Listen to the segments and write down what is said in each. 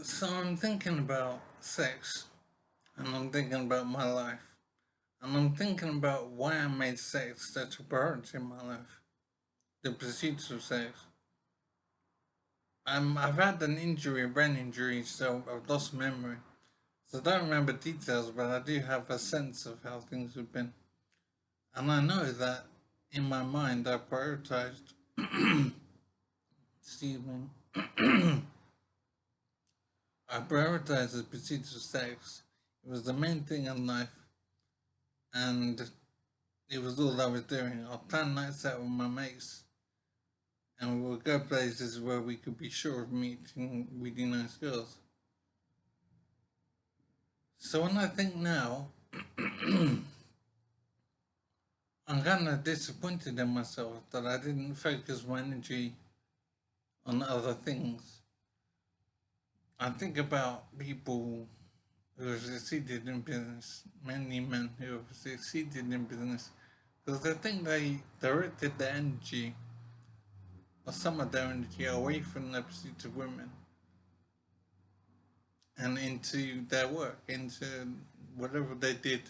So I'm thinking about sex, and I'm thinking about my life, and I'm thinking about why I made sex such a priority in my life. The pursuit of sex. I've had an injury, a brain injury, so I've lost memory. So I don't remember details, but I do have a sense of how things have been. And I know that in my mind I prioritized, excuse me, I prioritized the pursuit of sex. It was the main thing in life, and it was all I was doing. I'd plan nights out with my mates, and we would go places where we could be sure of meeting really nice girls. So when I think now, I'm kind of disappointed in myself that I didn't focus my energy on other things. I think about people who have succeeded in business, mainly men who have succeeded in business, because I think they directed their energy, or some of their energy, away from the pursuit of women and into their work, into whatever they did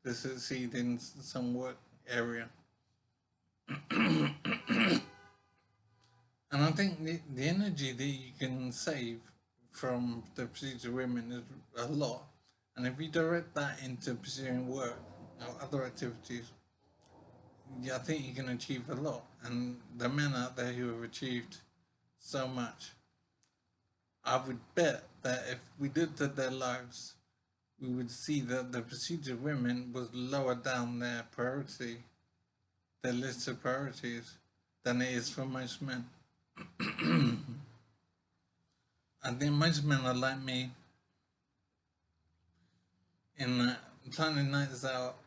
to succeed in some work area. And I think the energy that you can save from the pursuit of women is a lot. And if you direct that into pursuing work or other activities, yeah, I think you can achieve a lot. And the men out there who have achieved so much, I would bet that if we looked at their lives, we would see that the pursuit of women was lower down their priority, their list of priorities, than it is for most men. I think most men are like me in that planning nights out,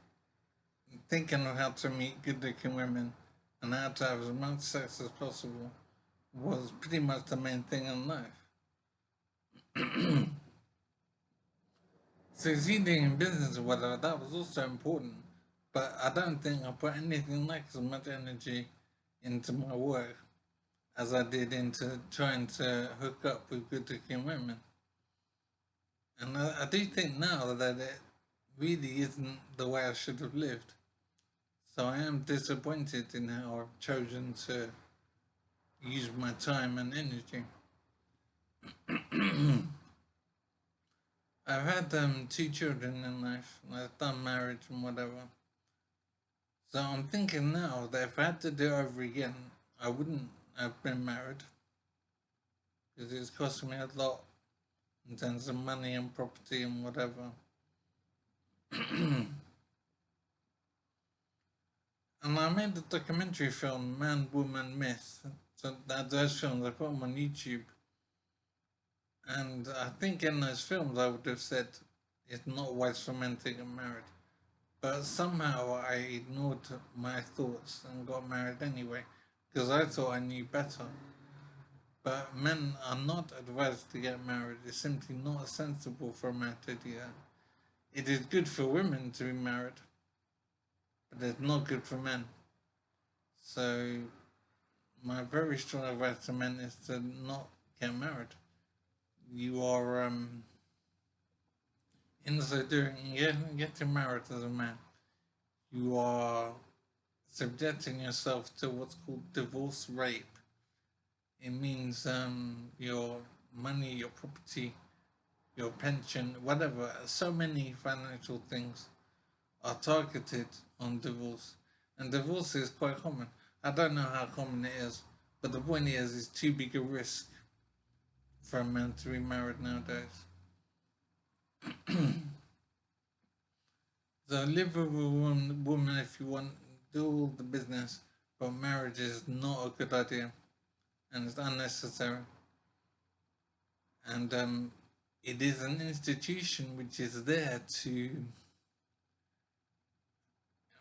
thinking of how to meet good looking women and how to have as much sex as possible was pretty much the main thing in life. Succeeding in business or whatever, that was also important. But I don't think I put anything like as much energy into my work as I did into trying to hook up with good looking women. And I do think now that it really isn't the way I should have lived. So I am disappointed in how I've chosen to use my time and energy. I've had two children in life, and I've done marriage and whatever. So I'm thinking now that if I had to do it over again, I wouldn't have been married because it's cost me a lot in terms of money and property and whatever. And I made a documentary film, Man, Woman, Myth. So that those films I put them on YouTube, and I think in those films I would have said it's not wise for men to get married. But somehow I ignored my thoughts and got married anyway because I thought I knew better. But men are not advised to get married. It's simply not sensible for a man to do that. It is good for women to be married, but it's not good for men. So my very strong advice to men is to not get married. You are in so doing getting married as a man, you are subjecting yourself to what's called divorce rape. It means your money, your property, your pension, whatever. So many financial things are targeted on divorce, and divorce is quite common. I don't know how common it is, but the point is, it's too big a risk for a man to be married nowadays. So live with a woman if you want, do all the business, but marriage is not a good idea, and it's unnecessary. And it is an institution which is there to,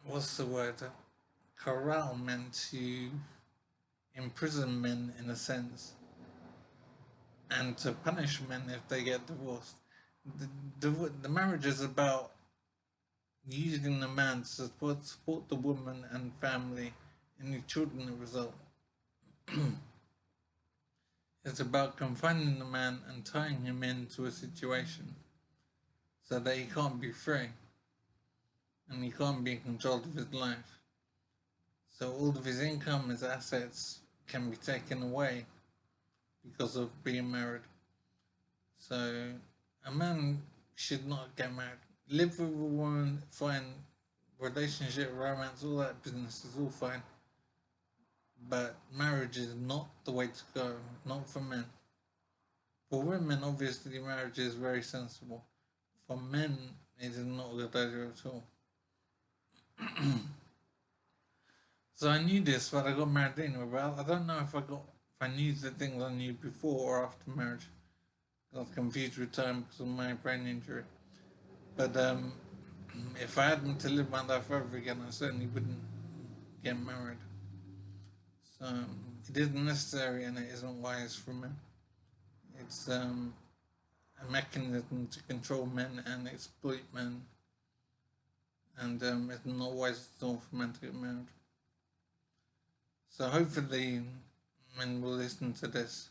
what's the word, corral men, to imprison men in a sense, and to punish men if they get divorced. The marriage is about using the man to support the woman and family and the children that result. It's about confining the man and tying him into a situation so that he can't be free and he can't be in control of his life. So all of his income, his assets can be taken away because of being married. So a man should not get married. Live with a woman, fine. Relationship, romance, all that business is all fine. But marriage is not the way to go, not for men. For women, obviously, marriage is very sensible. For men, it is not a good idea at all. So I knew this, but I got married anyway. But I don't know if I knew the things I knew before or after marriage. I was confused with time because of my brain injury. But if I had them to live my life over again, I certainly wouldn't get married. So it isn't necessary and it isn't wise for men. It's a mechanism to control men and exploit men, and it's not wise at all for men to get married. So hopefully men will listen to this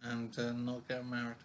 and not get married.